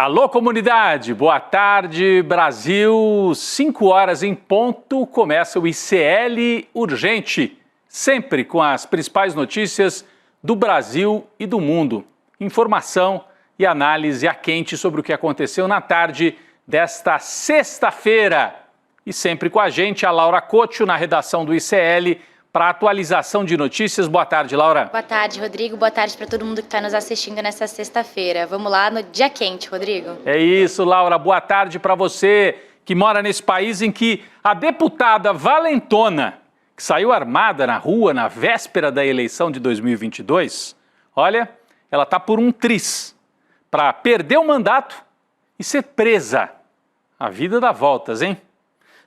Alô, comunidade! Boa tarde, Brasil. 5 horas em ponto, começa o ICL Urgente, sempre com as principais notícias do Brasil e do mundo. Informação e análise a quente sobre o que aconteceu na tarde desta sexta-feira. E sempre com a gente, a Laura Couto, na redação do ICL, para atualização de notícias. Boa tarde, Laura. Boa tarde, Rodrigo. Boa tarde para todo mundo que está nos assistindo nessa sexta-feira. Vamos lá no dia quente, Rodrigo. É isso, Laura. Boa tarde para você que mora nesse país em que a deputada valentona, que saiu armada na rua na véspera da eleição de 2022, olha, ela está por um triz para perder o mandato e ser presa. A vida dá voltas, hein?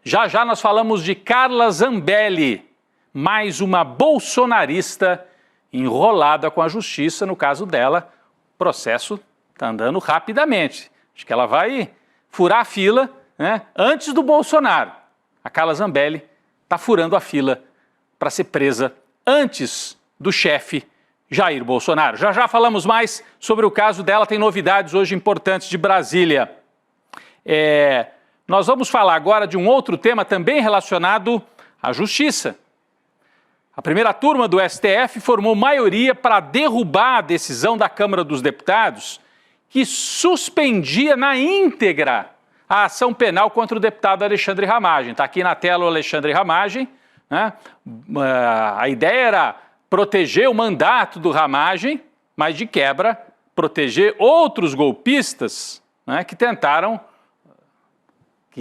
Já já nós falamos de Carla Zambelli, mais uma bolsonarista enrolada com a justiça. No caso dela, o processo está andando rapidamente. Acho que ela vai furar a fila, né, antes do Bolsonaro. A Carla Zambelli está furando a fila para ser presa antes do chefe Jair Bolsonaro. Já já falamos mais sobre o caso dela, tem novidades hoje importantes de Brasília. Nós vamos falar agora de um outro tema também relacionado à justiça. A primeira turma do STF formou maioria para derrubar a decisão da Câmara dos Deputados que suspendia na íntegra a ação penal contra o deputado Alexandre Ramagem. Está aqui na tela o Alexandre Ramagem, né? A ideia era proteger o mandato do Ramagem, mas de quebra proteger outros golpistas, né, que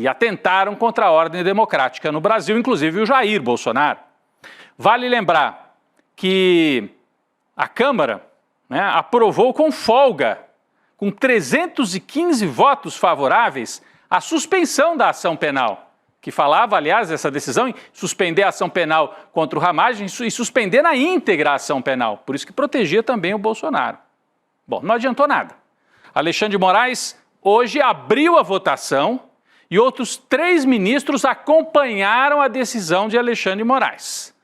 atentaram contra a ordem democrática no Brasil, inclusive o Jair Bolsonaro. Vale lembrar que a Câmara, né, aprovou com folga, com 315 votos favoráveis, a suspensão da ação penal, que falava, aliás, essa decisão em suspender a ação penal contra o Ramagem e suspender na íntegra a ação penal, por isso que protegia também o Bolsonaro. Bom, não adiantou nada. Alexandre de Moraes hoje abriu a votação e outros 3 ministros acompanharam a decisão de Alexandre de Moraes.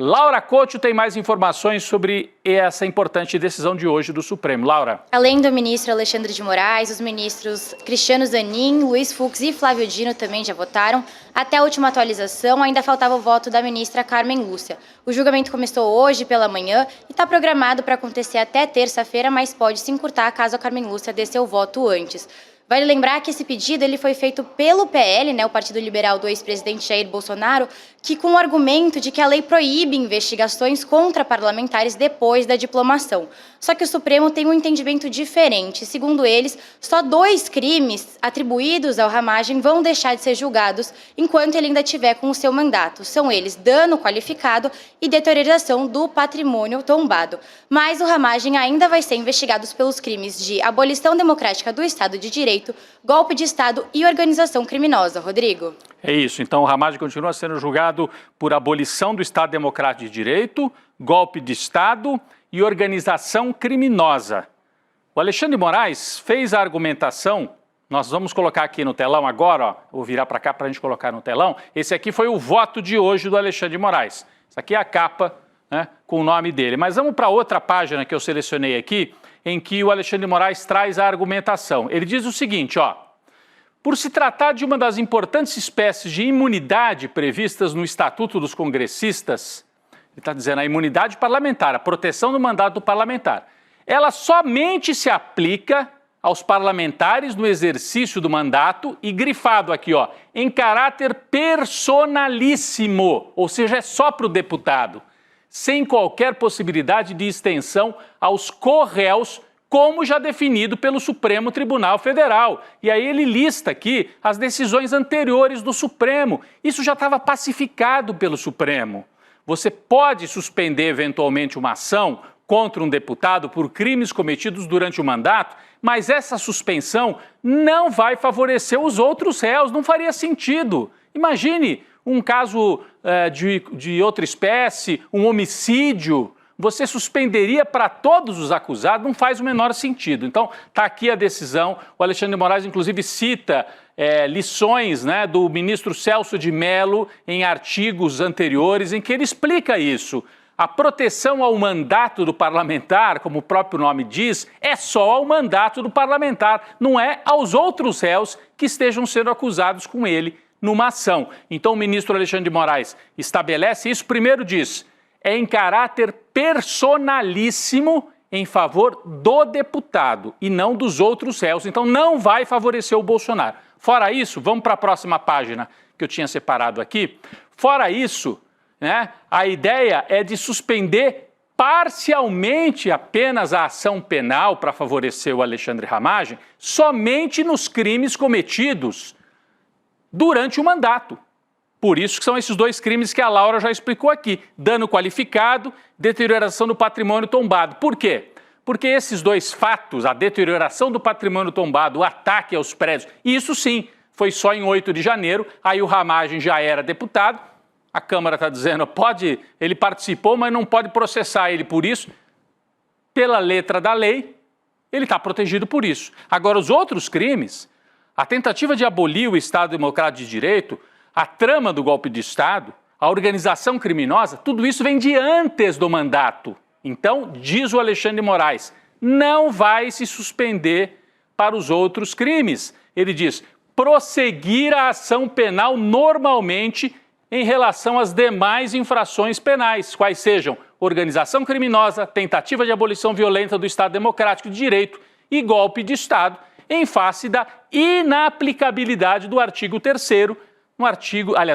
Laura Couto tem mais informações sobre essa importante decisão de hoje do Supremo. Laura. Além do ministro Alexandre de Moraes, os ministros Cristiano Zanin, Luiz Fux e Flávio Dino também já votaram. Até a última atualização, ainda faltava o voto da ministra Carmen Lúcia. O julgamento começou hoje pela manhã e está programado para acontecer até terça-feira, mas pode se encurtar caso a Carmen Lúcia dê seu voto antes. Vale lembrar que esse pedido ele foi feito pelo PL, né, o Partido Liberal do ex-presidente Jair Bolsonaro, que com o argumento de que a lei proíbe investigações contra parlamentares depois da diplomação. Só que o Supremo tem um entendimento diferente. Segundo eles, só 2 crimes atribuídos ao Ramagem vão deixar de ser julgados enquanto ele ainda estiver com o seu mandato. São eles dano qualificado e deterioração do patrimônio tombado. Mas o Ramagem ainda vai ser investigado pelos crimes de abolição democrática do Estado de Direito, golpe de Estado e organização criminosa. Rodrigo. É isso, então o Ramagem continua sendo julgado por abolição do Estado Democrático de Direito, golpe de Estado e organização criminosa. O Alexandre de Moraes fez a argumentação, nós vamos colocar aqui no telão agora, ó, vou virar para cá para a gente colocar no telão. Esse aqui foi o voto de hoje do Alexandre de Moraes. Essa aqui é a capa, né, com o nome dele. Mas vamos para outra página que eu selecionei aqui, em que o Alexandre de Moraes traz a argumentação. Ele diz o seguinte, ó: por se tratar de uma das importantes espécies de imunidade previstas no Estatuto dos Congressistas, ele está dizendo a imunidade parlamentar, a proteção do mandato do parlamentar, ela somente se aplica aos parlamentares no exercício do mandato e grifado aqui, ó, em caráter personalíssimo, ou seja, é só para o deputado, sem qualquer possibilidade de extensão aos corréus, como já definido pelo Supremo Tribunal Federal. E aí ele lista aqui as decisões anteriores do Supremo. Isso já estava pacificado pelo Supremo. Você pode suspender eventualmente uma ação contra um deputado por crimes cometidos durante o mandato, mas essa suspensão não vai favorecer os outros réus, não faria sentido. Imagine um caso de outra espécie, um homicídio. Você suspenderia para todos os acusados, não faz o menor sentido. Então, está aqui a decisão. O Alexandre de Moraes, inclusive, cita lições, né, do ministro Celso de Mello em artigos anteriores, em que ele explica isso. a proteção ao mandato do parlamentar, como o próprio nome diz, é só ao mandato do parlamentar, não é aos outros réus que estejam sendo acusados com ele numa ação. Então o ministro Alexandre de Moraes estabelece isso, primeiro diz, é em caráter personalíssimo em favor do deputado e não dos outros réus, então não vai favorecer o Bolsonaro. Fora isso, vamos para a próxima página que eu tinha separado aqui. Fora isso, né, a ideia é de suspender parcialmente apenas a ação penal para favorecer o Alexandre Ramagem, somente nos crimes cometidos durante o mandato. Por isso que são esses dois crimes que a Laura já explicou aqui, dano qualificado, deterioração do patrimônio tombado. Por quê? Porque esses dois fatos, a deterioração do patrimônio tombado, o ataque aos prédios, isso sim, foi só em 8 de janeiro, aí o Ramagem já era deputado, a Câmara está dizendo, ele participou, mas não pode processar ele por isso, pela letra da lei, ele está protegido por isso. Agora, os outros crimes, a tentativa de abolir o Estado Democrático de Direito, a trama do golpe de Estado, a organização criminosa, tudo isso vem de antes do mandato. Então, diz o Alexandre de Moraes, não vai se suspender para os outros crimes. Ele diz, prosseguir a ação penal normalmente em relação às demais infrações penais, quais sejam organização criminosa, tentativa de abolição violenta do Estado Democrático de Direito e golpe de Estado, em face da inaplicabilidade do artigo 3º,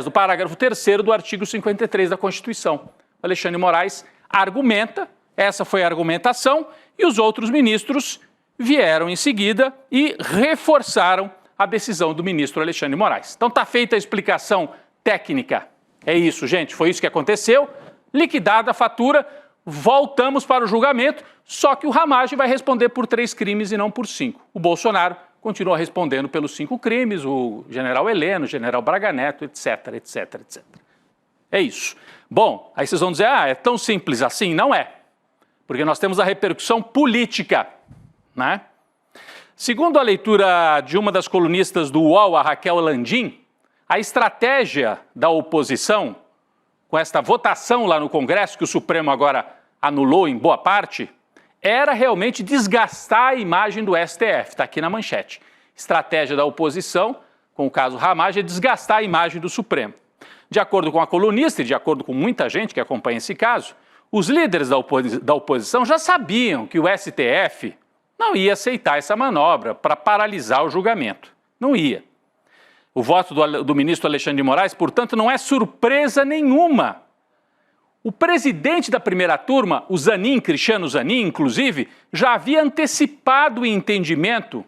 do parágrafo 3º do artigo 53 da Constituição. O Alexandre de Moraes argumenta, essa foi a argumentação, e os outros ministros vieram em seguida e reforçaram a decisão do ministro Alexandre de Moraes. Então está feita a explicação técnica. É isso, gente, foi isso que aconteceu. Liquidada a fatura, voltamos para o julgamento, só que o Ramagem vai responder por 3 crimes e não por 5. O Bolsonaro continua respondendo pelos 5 crimes, o general Heleno, o general Braga Neto, etc, etc, etc. É isso. Bom, aí vocês vão dizer, é tão simples assim? Não é. Porque nós temos a repercussão política, né? Segundo a leitura de uma das colunistas do UOL, a Raquel Landim, a estratégia da oposição, com esta votação lá no Congresso, que o Supremo agora anulou em boa parte, era realmente desgastar a imagem do STF, está aqui na manchete. Estratégia da oposição, com o caso Ramagem, é desgastar a imagem do Supremo. De acordo com a colunista e de acordo com muita gente que acompanha esse caso, os líderes da oposição já sabiam que o STF não ia aceitar essa manobra para paralisar o julgamento. Não ia. O voto do ministro Alexandre de Moraes, portanto, não é surpresa nenhuma. O presidente da primeira turma, o Zanin, Cristiano Zanin, inclusive, já havia antecipado o entendimento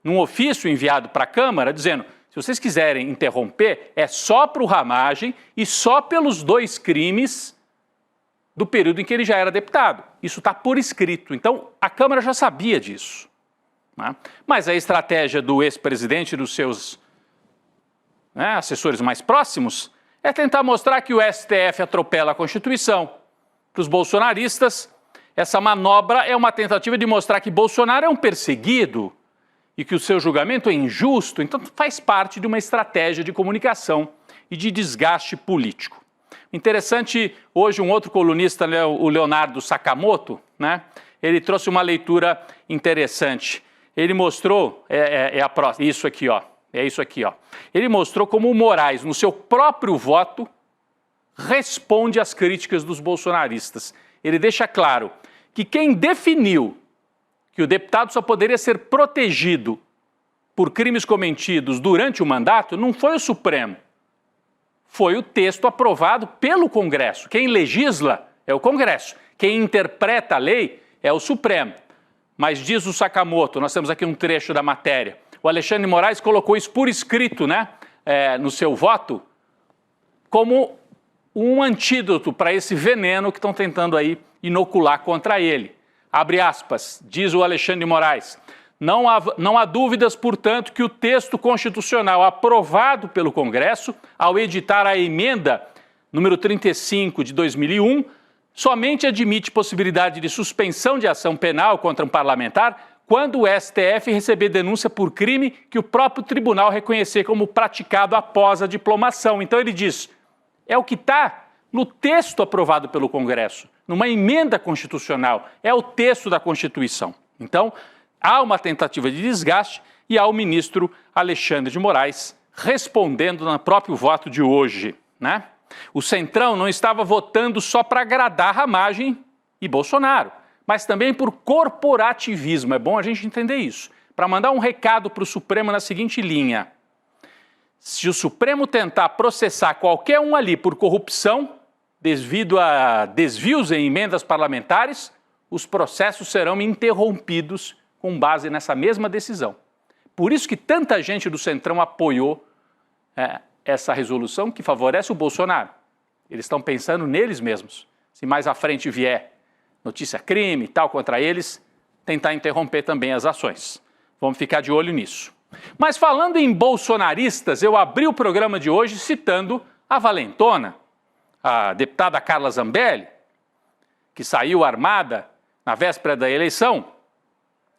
num ofício enviado para a Câmara, dizendo, se vocês quiserem interromper, é só para o Ramagem e só pelos 2 crimes do período em que ele já era deputado. Isso está por escrito. Então, a Câmara já sabia disso, né? Mas a estratégia do ex-presidente e dos seus assessores mais próximos é tentar mostrar que o STF atropela a Constituição. Para os bolsonaristas, essa manobra é uma tentativa de mostrar que Bolsonaro é um perseguido e que o seu julgamento é injusto, então faz parte de uma estratégia de comunicação e de desgaste político. Interessante, hoje um outro colunista, o Leonardo Sakamoto, né, ele trouxe uma leitura interessante. Ele mostrou, isso aqui, ó. É isso aqui, ó. Ele mostrou como o Moraes, no seu próprio voto, responde às críticas dos bolsonaristas. Ele deixa claro que quem definiu que o deputado só poderia ser protegido por crimes cometidos durante o mandato não foi o Supremo. Foi o texto aprovado pelo Congresso. Quem legisla é o Congresso. Quem interpreta a lei é o Supremo. Mas diz o Sakamoto, nós temos aqui um trecho da matéria, o Alexandre de Moraes colocou isso por escrito, né, no seu voto, como um antídoto para esse veneno que estão tentando aí inocular contra ele. Abre aspas, diz o Alexandre de Moraes, não há dúvidas, portanto, que o texto constitucional aprovado pelo Congresso, ao editar a emenda número 35 de 2001, somente admite possibilidade de suspensão de ação penal contra um parlamentar quando o STF receber denúncia por crime que o próprio tribunal reconhecer como praticado após a diplomação. Então ele diz, é o que está no texto aprovado pelo Congresso, numa emenda constitucional. É o texto da Constituição. Então, há uma tentativa de desgaste e há o ministro Alexandre de Moraes respondendo no próprio voto de hoje, né? O Centrão não estava votando só para agradar Ramagem e Bolsonaro, mas também por corporativismo. É bom a gente entender isso. Para mandar um recado para o Supremo na seguinte linha: se o Supremo tentar processar qualquer um ali por corrupção, devido a desvios em emendas parlamentares, os processos serão interrompidos com base nessa mesma decisão. Por isso que tanta gente do Centrão apoiou essa resolução que favorece o Bolsonaro. Eles estão pensando neles mesmos. Se mais à frente vier notícia crime e tal contra eles, tentar interromper também as ações. Vamos ficar de olho nisso. Mas falando em bolsonaristas, eu abri o programa de hoje citando a valentona, a deputada Carla Zambelli, que saiu armada na véspera da eleição,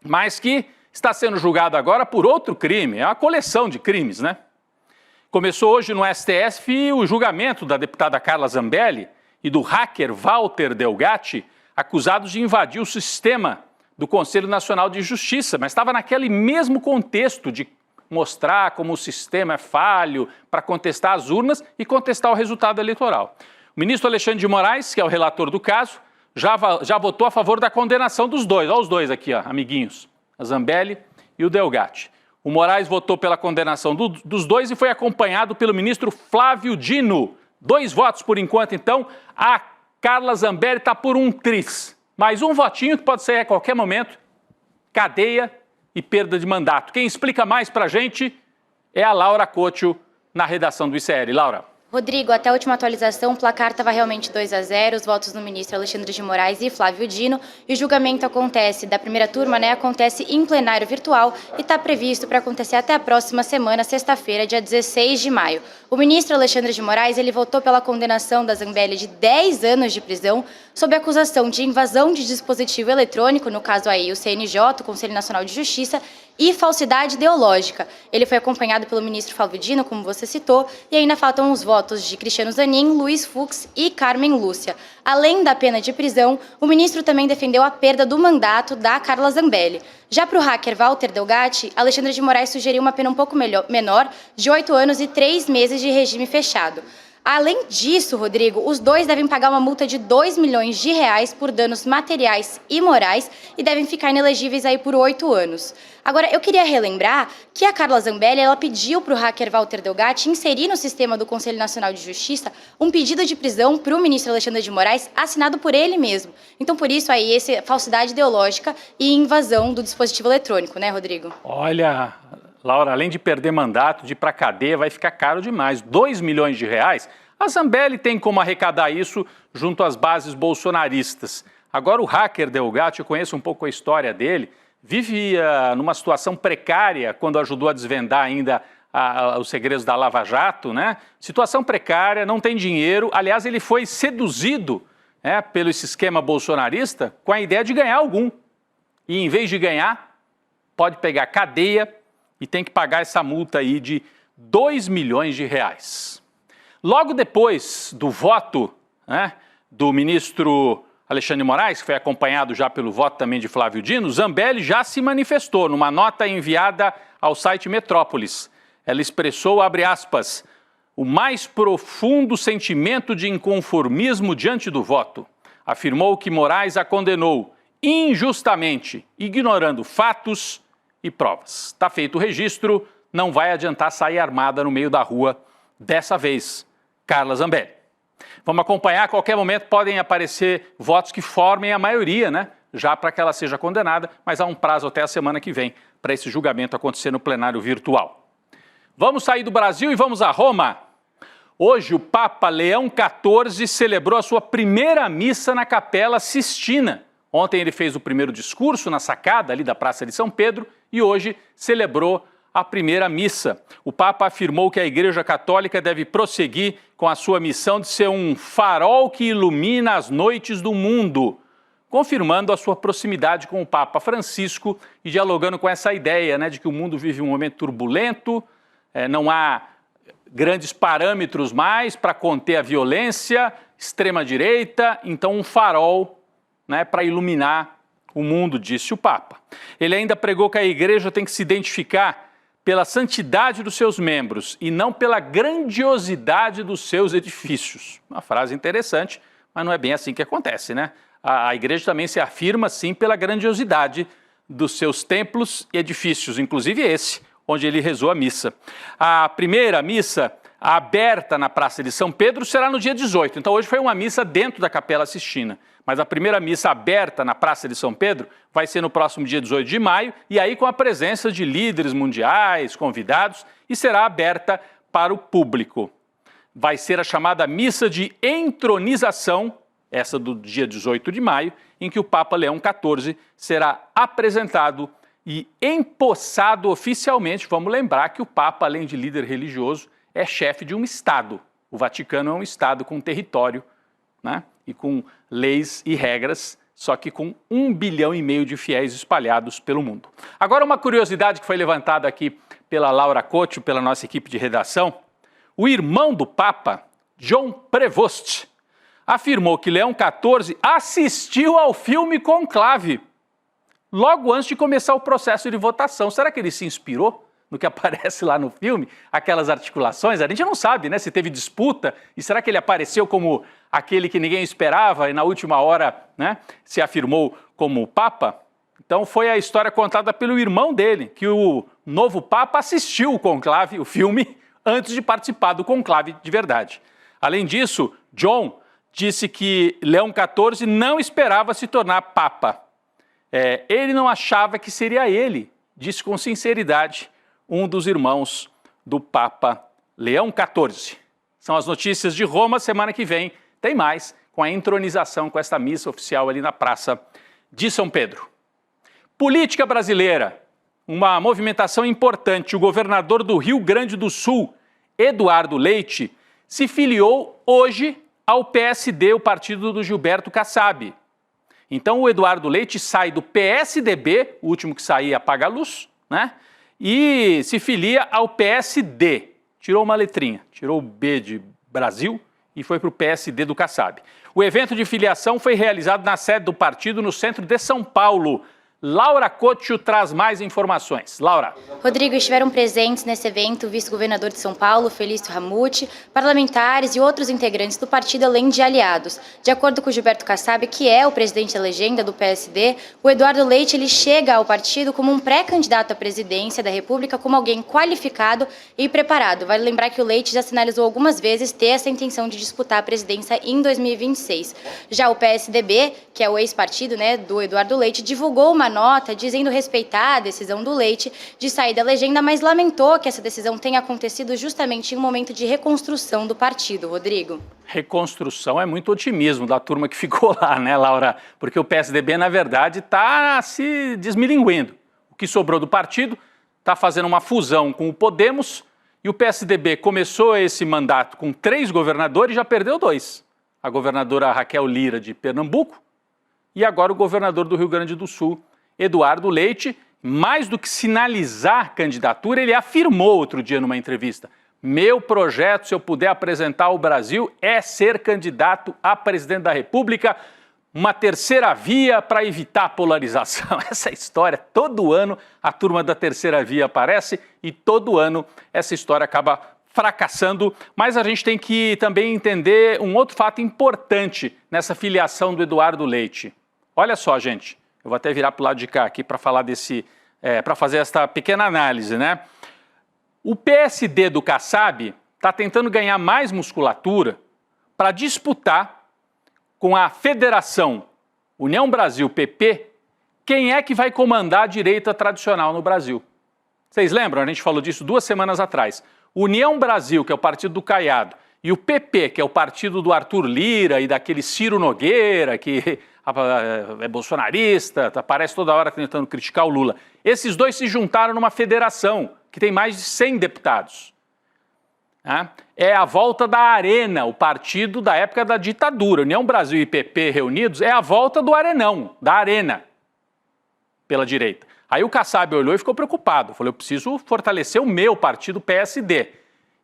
mas que está sendo julgada agora por outro crime. É uma coleção de crimes, né? Começou hoje no STF o julgamento da deputada Carla Zambelli e do hacker Walter Delgatti, acusados de invadir o sistema do Conselho Nacional de Justiça, mas estava naquele mesmo contexto de mostrar como o sistema é falho para contestar as urnas e contestar o resultado eleitoral. O ministro Alexandre de Moraes, que é o relator do caso, já votou a favor da condenação dos dois. Olha os dois aqui, ó, amiguinhos, a Zambelli e o Delgatti. O Moraes votou pela condenação dos dois e foi acompanhado pelo ministro Flávio Dino. 2 votos por enquanto, então. A Carla Zambelli está por um tris. Mais um votinho que pode sair a qualquer momento. Cadeia e perda de mandato. Quem explica mais para a gente é a Laura Couto, na redação do ICL. Laura. Rodrigo, até a última atualização, o placar estava realmente 2-0, os votos do ministro Alexandre de Moraes e Flávio Dino, e o julgamento acontece, da primeira turma, acontece em plenário virtual e está previsto para acontecer até a próxima semana, sexta-feira, dia 16 de maio. O ministro Alexandre de Moraes, ele votou pela condenação da Zambelli de 10 anos de prisão, sob acusação de invasão de dispositivo eletrônico, no caso aí o CNJ, o Conselho Nacional de Justiça, e falsidade ideológica. Ele foi acompanhado pelo ministro Flávio Dino, como você citou, e ainda faltam os votos de Cristiano Zanin, Luiz Fux e Carmen Lúcia. Além da pena de prisão, o ministro também defendeu a perda do mandato da Carla Zambelli. Já para o hacker Walter Delgatti, Alexandre de Moraes sugeriu uma pena um pouco menor, de 8 anos e 3 meses de regime fechado. Além disso, Rodrigo, os dois devem pagar uma multa de R$2 milhões por danos materiais e morais e devem ficar inelegíveis aí por 8 anos. Agora, eu queria relembrar que a Carla Zambelli, ela pediu para o hacker Walter Delgatti inserir no sistema do Conselho Nacional de Justiça um pedido de prisão para o ministro Alexandre de Moraes, assinado por ele mesmo. Então, por isso aí, essa falsidade ideológica e invasão do dispositivo eletrônico, né, Rodrigo? Olha, Laura, além de perder mandato, de ir para a cadeia, vai ficar caro demais. R$2 milhões. A Zambelli tem como arrecadar isso junto às bases bolsonaristas. Agora, o hacker Delgatti, eu conheço um pouco a história dele, vivia numa situação precária quando ajudou a desvendar ainda os segredos da Lava Jato, né? Situação precária, não tem dinheiro. Aliás, ele foi seduzido pelo esse esquema bolsonarista com a ideia de ganhar algum. E em vez de ganhar, pode pegar cadeia e tem que pagar essa multa aí de R$2 milhões. Logo depois do voto do ministro Alexandre de Moraes, que foi acompanhado já pelo voto também de Flávio Dino, Zambelli já se manifestou numa nota enviada ao site Metrópolis. Ela expressou, abre aspas, o mais profundo sentimento de inconformismo diante do voto. Afirmou que Moraes a condenou injustamente, ignorando fatos e provas. Está feito o registro, não vai adiantar sair armada no meio da rua dessa vez, Carla Zambelli. Vamos acompanhar, a qualquer momento podem aparecer votos que formem a maioria, né? Já para que ela seja condenada, mas há um prazo até a semana que vem para esse julgamento acontecer no plenário virtual. Vamos sair do Brasil e vamos a Roma. Hoje o Papa Leão XIV celebrou a sua primeira missa na Capela Sistina. Ontem ele fez o primeiro discurso na sacada ali da Praça de São Pedro e hoje celebrou a primeira missa. O Papa afirmou que a Igreja Católica deve prosseguir com a sua missão de ser um farol que ilumina as noites do mundo, confirmando a sua proximidade com o Papa Francisco e dialogando com essa ideia, de que o mundo vive um momento turbulento, não há grandes parâmetros mais para conter a violência, extrema-direita, então um farol, né, para iluminar o mundo, disse o Papa. Ele ainda pregou que a igreja tem que se identificar pela santidade dos seus membros e não pela grandiosidade dos seus edifícios. Uma frase interessante, mas não é bem assim que acontece, né? A igreja também se afirma, sim, pela grandiosidade dos seus templos e edifícios, inclusive esse, onde ele rezou a missa. A primeira missa aberta na Praça de São Pedro será no dia 18, então hoje foi uma missa dentro da Capela Sistina, mas a primeira missa aberta na Praça de São Pedro vai ser no próximo dia 18 de maio, e aí com a presença de líderes mundiais, convidados, e será aberta para o público. Vai ser a chamada missa de entronização, essa do dia 18 de maio, em que o Papa Leão XIV será apresentado e empossado oficialmente. Vamos lembrar que o Papa, além de líder religioso, é chefe de um Estado. O Vaticano é um Estado com território, né? E com leis e regras, só que com 1,5 bilhão de fiéis espalhados pelo mundo. Agora, uma curiosidade que foi levantada aqui pela Laura Couto, pela nossa equipe de redação: o irmão do Papa, John Prevost, afirmou que Leão XIV assistiu ao filme Conclave, logo antes de começar o processo de votação. Será que ele se inspirou no que aparece lá no filme? Aquelas articulações, a gente não sabe, né, se teve disputa, e será que ele apareceu como aquele que ninguém esperava e na última hora, né, se afirmou como Papa? Então foi a história contada pelo irmão dele, que o novo Papa assistiu o Conclave, o filme, antes de participar do Conclave de verdade. Além disso, John disse que Leão XIV não esperava se tornar Papa. Ele não achava que seria ele, disse com sinceridade um dos irmãos do Papa Leão XIV. São as notícias de Roma. Semana que vem tem mais, com a entronização, com esta missa oficial ali na Praça de São Pedro. Política brasileira, uma movimentação importante. O governador do Rio Grande do Sul, Eduardo Leite, se filiou hoje ao PSD, o partido do Gilberto Kassab. Então o Eduardo Leite sai do PSDB, o último que saía apaga a luz, né? E se filia ao PSD. Tirou uma letrinha, tirou o B de Brasil e foi para o PSD do Kassab. O evento de filiação foi realizado na sede do partido no centro de São Paulo. Laura Couto traz mais informações. Laura. Rodrigo, estiveram presentes nesse evento o vice-governador de São Paulo, Felício Ramute, parlamentares e outros integrantes do partido, além de aliados. De acordo com Gilberto Kassab, que é o presidente da legenda do PSD, o Eduardo Leite ele chega ao partido como um pré-candidato à presidência da República, como alguém qualificado e preparado. Vale lembrar que o Leite já sinalizou algumas vezes ter essa intenção de disputar a presidência em 2026. Já o PSDB, que é o ex-partido, né, do Eduardo Leite, divulgou uma nota dizendo respeitar a decisão do Leite de sair da legenda, mas lamentou que essa decisão tenha acontecido justamente em um momento de reconstrução do partido. Rodrigo. Reconstrução é muito otimismo da turma que ficou lá, né, Laura? Porque o PSDB, na verdade, está se desmilinguindo. O que sobrou do partido está fazendo uma fusão com o Podemos, e o PSDB começou esse mandato com 3 governadores e já perdeu 2. A governadora Raquel Lira, de Pernambuco, e agora o governador do Rio Grande do Sul, Eduardo Leite. Mais do que sinalizar candidatura, ele afirmou outro dia numa entrevista: meu projeto, se eu puder apresentar ao Brasil, é ser candidato a presidente da República, uma terceira via para evitar a polarização. Essa história, todo ano a turma da terceira via aparece e todo ano essa história acaba fracassando. Mas a gente tem que também entender um outro fato importante nessa filiação do Eduardo Leite. Olha só, gente. Eu vou até virar para o lado de cá aqui para falar para fazer esta pequena análise, né? O PSD do Kassab está tentando ganhar mais musculatura para disputar com a Federação União Brasil PP quem é que vai comandar a direita tradicional no Brasil. Vocês lembram? A gente falou disso 2 semanas atrás. União Brasil, que é o partido do Caiado, e o PP, que é o partido do Arthur Lira e daquele Ciro Nogueira, que é bolsonarista, aparece toda hora tentando criticar o Lula. Esses dois se juntaram numa federação que tem mais de 100 deputados. É a volta da Arena, o partido da época da ditadura. União Brasil e PP reunidos é a volta do Arenão, da Arena, pela direita. Aí o Kassab olhou e ficou preocupado. Falou, eu preciso fortalecer o meu partido PSD.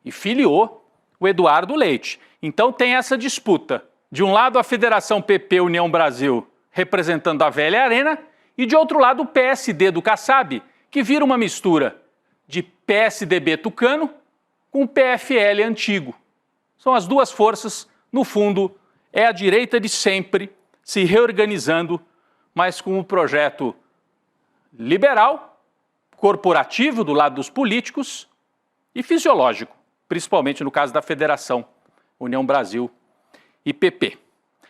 e filiou o Eduardo Leite. Então tem essa disputa. De um lado a Federação PP União Brasil representando a velha arena e de outro lado o PSD do Kassab, que vira uma mistura de PSDB tucano com PFL antigo. São as duas forças, no fundo, é a direita de sempre se reorganizando, mas com um projeto liberal, corporativo do lado dos políticos e fisiológico, principalmente no caso da Federação União Brasil e PP.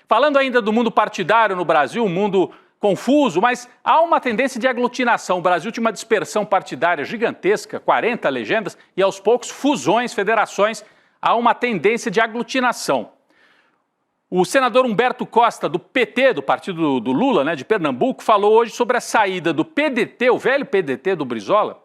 Falando ainda do mundo partidário no Brasil, um mundo confuso, mas há uma tendência de aglutinação. O Brasil tinha uma dispersão partidária gigantesca, 40 legendas, e aos poucos fusões, federações, há uma tendência de aglutinação. O senador Humberto Costa, do PT, do partido do Lula, de Pernambuco, falou hoje sobre a saída do PDT, o velho PDT do Brizola,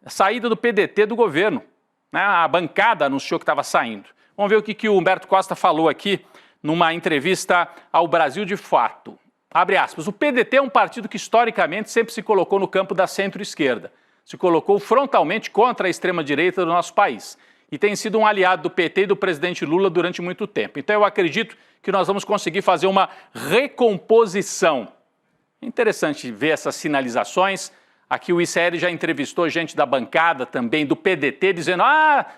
a saída do PDT do governo. A bancada anunciou que estava saindo. Vamos ver o que o Humberto Costa falou aqui numa entrevista ao Brasil de Fato. Abre aspas, o PDT é um partido que historicamente sempre se colocou no campo da centro-esquerda, se colocou frontalmente contra a extrema-direita do nosso país e tem sido um aliado do PT e do presidente Lula durante muito tempo. Então eu acredito que nós vamos conseguir fazer uma recomposição. É interessante ver essas sinalizações. Aqui o ICL já entrevistou gente da bancada também do PDT dizendo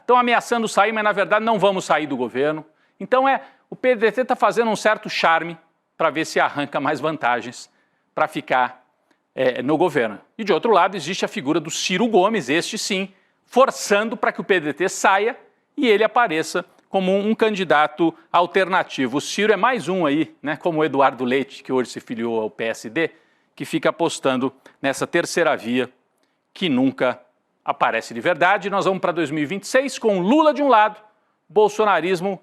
estão ameaçando sair, mas na verdade não vamos sair do governo. Então o PDT está fazendo um certo charme para ver se arranca mais vantagens para ficar no governo. E de outro lado existe a figura do Ciro Gomes, este sim, forçando para que o PDT saia e ele apareça como um candidato alternativo. O Ciro é mais um aí, como o Eduardo Leite, que hoje se filiou ao PSD, que fica apostando nessa terceira via que nunca aparece de verdade. Nós vamos para 2026 com Lula de um lado, bolsonarismo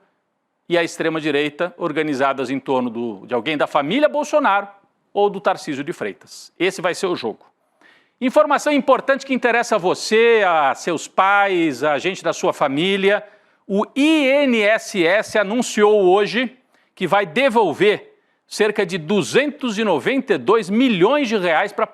e a extrema-direita organizadas em torno de alguém da família Bolsonaro ou do Tarcísio de Freitas. Esse vai ser o jogo. Informação importante que interessa a você, a seus pais, a gente da sua família. O INSS anunciou hoje que vai devolver cerca de 292 milhões de reais para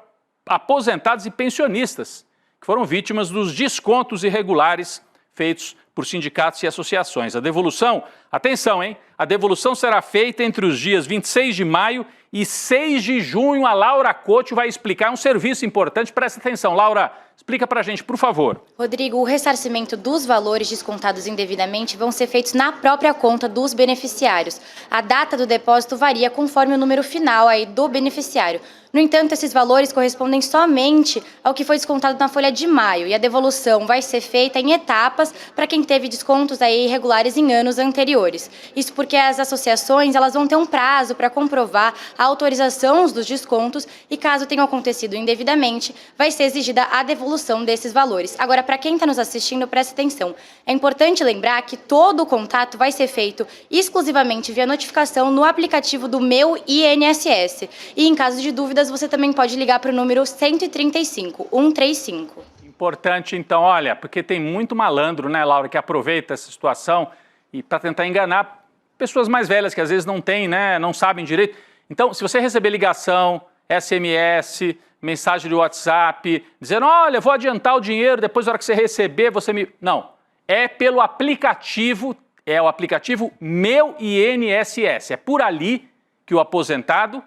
aposentados e pensionistas que foram vítimas dos descontos irregulares feitos por sindicatos e associações. A devolução, atenção, a devolução será feita entre os dias 26 de maio e 6 de junho. A Laura Couto vai explicar um serviço importante. Presta atenção, Laura, explica pra gente, por favor. Rodrigo, o ressarcimento dos valores descontados indevidamente vão ser feitos na própria conta dos beneficiários. A data do depósito varia conforme o número final do beneficiário. No entanto, esses valores correspondem somente ao que foi descontado na folha de maio e a devolução vai ser feita em etapas para quem teve descontos irregulares em anos anteriores. Isso porque as associações elas vão ter um prazo para comprovar a autorização dos descontos e, caso tenha acontecido indevidamente, vai ser exigida a devolução desses valores. Agora, para quem está nos assistindo, preste atenção. É importante lembrar que todo o contato vai ser feito exclusivamente via notificação no aplicativo do Meu INSS. E, em caso de dúvidas, você também pode ligar para o número 135, 135. Importante, então, olha, porque tem muito malandro, Laura, que aproveita essa situação e para tentar enganar pessoas mais velhas que às vezes não têm, não sabem direito. Então, se você receber ligação, SMS, mensagem de WhatsApp, dizendo, olha, vou adiantar o dinheiro, depois na hora que você receber, você me... Não, é pelo aplicativo, é o aplicativo Meu INSS. É por ali que o aposentado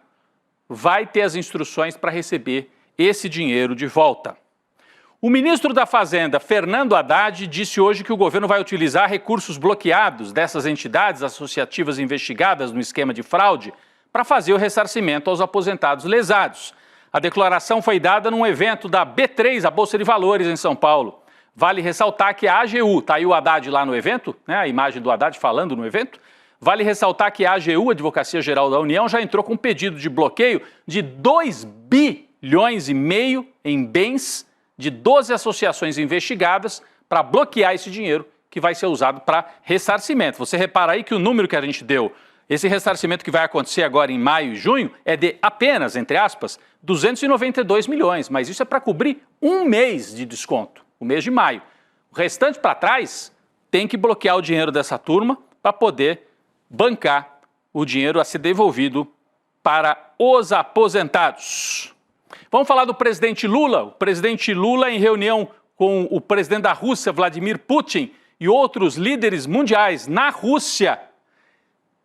vai ter as instruções para receber esse dinheiro de volta. O ministro da Fazenda, Fernando Haddad, disse hoje que o governo vai utilizar recursos bloqueados dessas entidades associativas investigadas no esquema de fraude para fazer o ressarcimento aos aposentados lesados. A declaração foi dada num evento da B3, a Bolsa de Valores, em São Paulo. Vale ressaltar que a AGU, está aí o Haddad lá no evento, a imagem do Haddad falando no evento. Vale ressaltar que a AGU, Advocacia Geral da União, já entrou com um pedido de bloqueio de 2,5 bilhões em bens de 12 associações investigadas para bloquear esse dinheiro que vai ser usado para ressarcimento. Você repara aí que o número que a gente deu, esse ressarcimento que vai acontecer agora em maio e junho, é de apenas, entre aspas, 292 milhões, mas isso é para cobrir um mês de desconto, o mês de maio. O restante para trás tem que bloquear o dinheiro dessa turma para poder bancar o dinheiro a ser devolvido para os aposentados. Vamos falar do presidente Lula. O presidente Lula, em reunião com o presidente da Rússia, Vladimir Putin, e outros líderes mundiais na Rússia,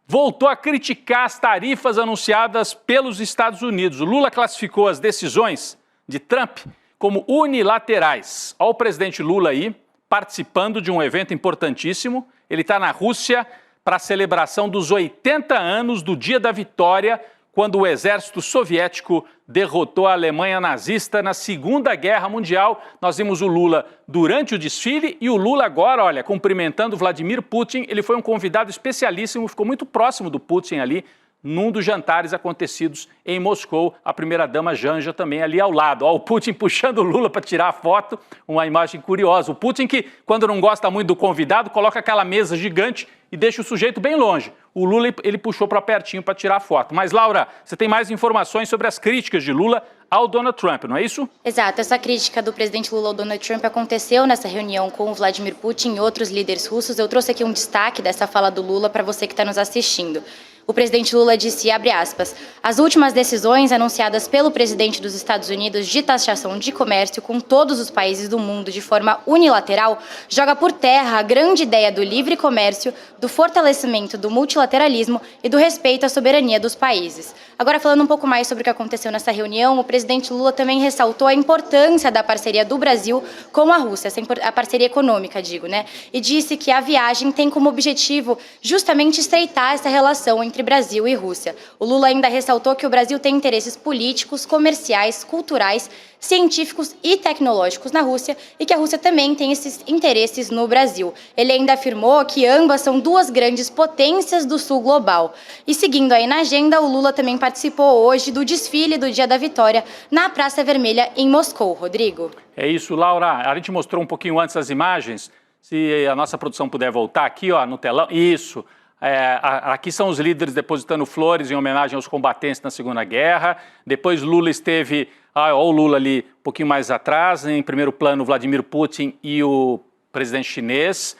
voltou a criticar as tarifas anunciadas pelos Estados Unidos. O Lula classificou as decisões de Trump como unilaterais. Olha o presidente Lula aí, participando de um evento importantíssimo. Ele está na Rússia para a celebração dos 80 anos do Dia da Vitória, quando o exército soviético derrotou a Alemanha nazista na Segunda Guerra Mundial. Nós vimos o Lula durante o desfile e o Lula agora, olha, cumprimentando Vladimir Putin. Ele foi um convidado especialíssimo, ficou muito próximo do Putin ali, num dos jantares acontecidos em Moscou, a primeira-dama Janja também ali ao lado. Ó, o Putin puxando o Lula para tirar a foto, uma imagem curiosa. O Putin que, quando não gosta muito do convidado, coloca aquela mesa gigante e deixa o sujeito bem longe. O Lula, ele puxou para pertinho para tirar a foto. Mas, Laura, você tem mais informações sobre as críticas de Lula ao Donald Trump, não é isso? Exato, essa crítica do presidente Lula ao Donald Trump aconteceu nessa reunião com o Vladimir Putin e outros líderes russos. Eu trouxe aqui um destaque dessa fala do Lula para você que está nos assistindo. O presidente Lula disse, abre aspas, as últimas decisões anunciadas pelo presidente dos Estados Unidos de taxação de comércio com todos os países do mundo de forma unilateral joga por terra a grande ideia do livre comércio, do fortalecimento do multilateralismo e do respeito à soberania dos países. Agora, falando um pouco mais sobre o que aconteceu nessa reunião, o presidente Lula também ressaltou a importância da parceria do Brasil com a Rússia, a parceria econômica, digo, né? E disse que a viagem tem como objetivo justamente estreitar essa relação entre Brasil e Rússia. O Lula ainda ressaltou que o Brasil tem interesses políticos, comerciais, culturais, científicos e tecnológicos na Rússia e que a Rússia também tem esses interesses no Brasil. Ele ainda afirmou que ambas são duas grandes potências do sul global. E seguindo aí na agenda, o Lula também participou hoje do desfile do Dia da Vitória na Praça Vermelha em Moscou. Rodrigo? É isso, Laura. A gente mostrou um pouquinho antes as imagens. Se a nossa produção puder voltar aqui, ó, no telão. Isso. Aqui são os líderes depositando flores em homenagem aos combatentes na Segunda Guerra. Depois Lula esteve, olha o Lula ali um pouquinho mais atrás, em primeiro plano Vladimir Putin e o presidente chinês.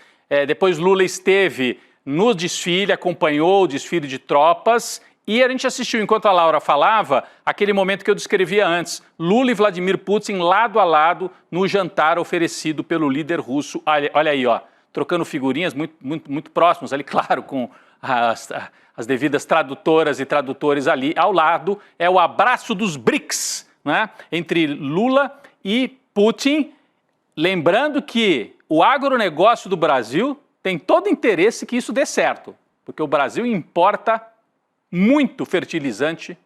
Depois Lula esteve no desfile, acompanhou o desfile de tropas e a gente assistiu, enquanto a Laura falava, aquele momento que eu descrevia antes, Lula e Vladimir Putin lado a lado no jantar oferecido pelo líder russo. Olha aí, ó. Trocando figurinhas muito próximos ali, claro, com as devidas tradutoras e tradutores ali. Ao lado é o abraço dos BRICS, né? Entre Lula e Putin. Lembrando que o agronegócio do Brasil tem todo interesse que isso dê certo, porque o Brasil importa muito fertilizante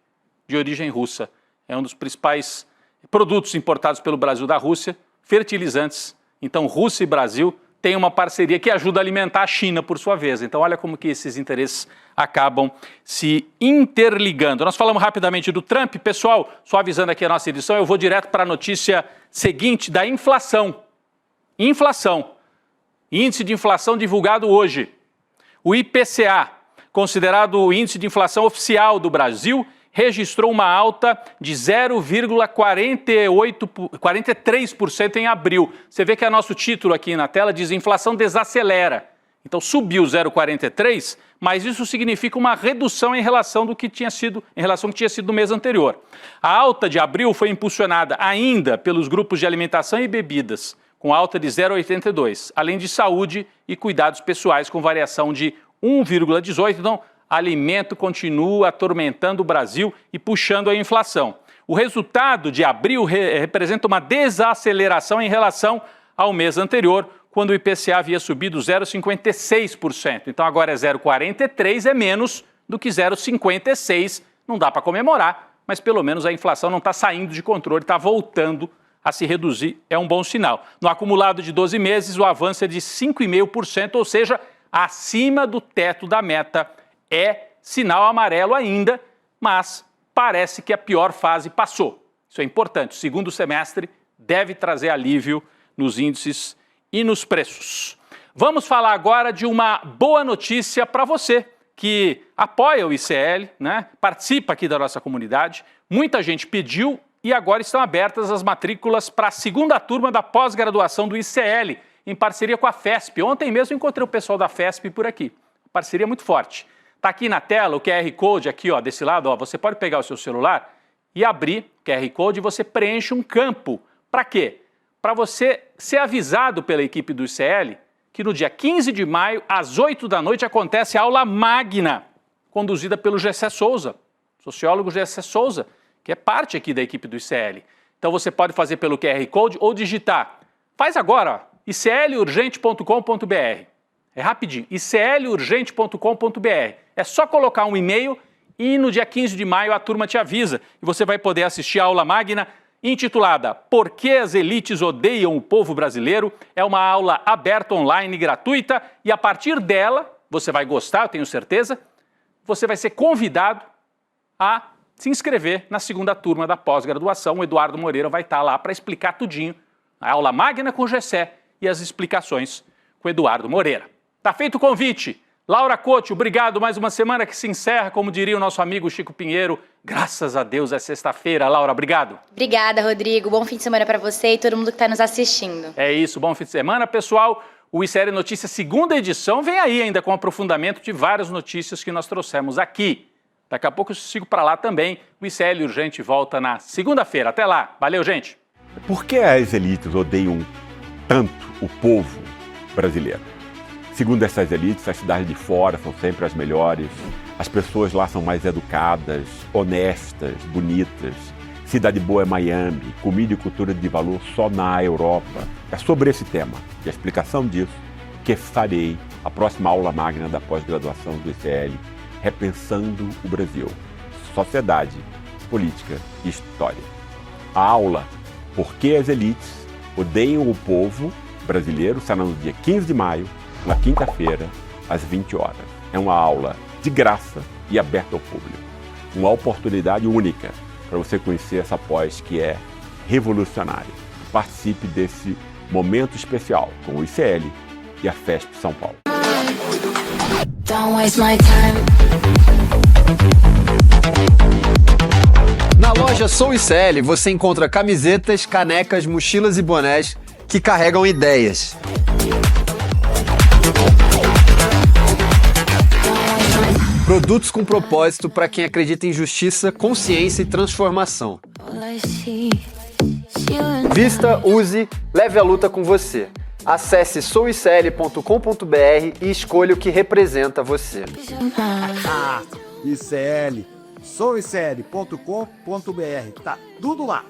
de origem russa. É um dos principais produtos importados pelo Brasil da Rússia, fertilizantes. Então, Rússia e Brasil tem uma parceria que ajuda a alimentar a China, por sua vez. Então, olha como que esses interesses acabam se interligando. Nós falamos rapidamente do Trump. Pessoal, só avisando aqui a nossa edição, eu vou direto para a notícia seguinte da inflação. Inflação. Índice de inflação divulgado hoje. O IPCA, considerado o índice de inflação oficial do Brasil, registrou uma alta de 0,43% em abril. Você vê que o nosso título aqui na tela diz inflação desacelera. Então subiu 0,43%, mas isso significa uma redução em relação do que tinha sido, no mês anterior. A alta de abril foi impulsionada ainda pelos grupos de alimentação e bebidas, com alta de 0,82%, além de saúde e cuidados pessoais, com variação de 1,18%. Então, alimento continua atormentando o Brasil e puxando a inflação. O resultado de abril representa uma desaceleração em relação ao mês anterior, quando o IPCA havia subido 0,56%. Então agora é 0,43%, é menos do que 0,56%. Não dá para comemorar, mas pelo menos a inflação não está saindo de controle, está voltando a se reduzir, é um bom sinal. No acumulado de 12 meses, o avanço é de 5,5%, ou seja, acima do teto da meta. É sinal amarelo ainda, mas parece que a pior fase passou. Isso é importante. O segundo semestre deve trazer alívio nos índices e nos preços. Vamos falar agora de uma boa notícia para você que apoia o ICL, né? Participa aqui da nossa comunidade. Muita gente pediu e agora estão abertas as matrículas para a segunda turma da pós-graduação do ICL, em parceria com a FESP. Ontem mesmo encontrei o pessoal da FESP por aqui. Parceria muito forte. Está aqui na tela o QR Code, aqui ó, desse lado, ó, você pode pegar o seu celular e abrir o QR Code e você preenche um campo. Para quê? Para você ser avisado pela equipe do ICL que no dia 15 de maio, às 8 da noite, acontece a aula magna, conduzida pelo Gessé Souza, sociólogo Gessé Souza, que é parte aqui da equipe do ICL. Então você pode fazer pelo QR Code ou digitar. Faz agora, iclurgente.com.br. É rapidinho, iclurgente.com.br. É só colocar um e-mail e no dia 15 de maio a turma te avisa e você vai poder assistir a aula magna intitulada Por que as elites odeiam o povo brasileiro? É uma aula aberta, online, gratuita e a partir dela, você vai gostar, eu tenho certeza, você vai ser convidado a se inscrever na segunda turma da pós-graduação. O Eduardo Moreira vai estar lá para explicar tudinho. A aula magna com o Gessé e as explicações com o Eduardo Moreira. Tá feito o convite. Laura Couto, obrigado. Mais uma semana que se encerra, como diria o nosso amigo Chico Pinheiro. Graças a Deus é sexta-feira. Laura, obrigado. Obrigada, Rodrigo. Bom fim de semana para você e todo mundo que está nos assistindo. É isso, bom fim de semana, pessoal. O ICL Notícias, segunda edição, vem aí ainda com aprofundamento de várias notícias que nós trouxemos aqui. Daqui a pouco eu sigo para lá também. O ICL Urgente volta na segunda-feira. Até lá. Valeu, gente. Por que as elites odeiam tanto o povo brasileiro? Segundo essas elites, as cidades de fora são sempre as melhores. As pessoas lá são mais educadas, honestas, bonitas. Cidade boa é Miami, comida e cultura de valor só na Europa. É sobre esse tema e a explicação disso que farei a próxima aula magna da pós-graduação do ICL, Repensando o Brasil, Sociedade, Política e História. A aula Por que as elites odeiam o povo brasileiro será no dia 15 de maio, na quinta-feira, às 20 horas. É uma aula de graça e aberta ao público. Uma oportunidade única para você conhecer essa pós que é revolucionária. Participe desse momento especial com o ICL e a FESP São Paulo. Don't waste my time. Na loja Sou ICL você encontra camisetas, canecas, mochilas e bonés que carregam ideias. Produtos com propósito para quem acredita em justiça, consciência e transformação. Vista, use, leve a luta com você. Acesse souicl.com.br e escolha o que representa você. ICL, souicl.com.br, tá tudo lá.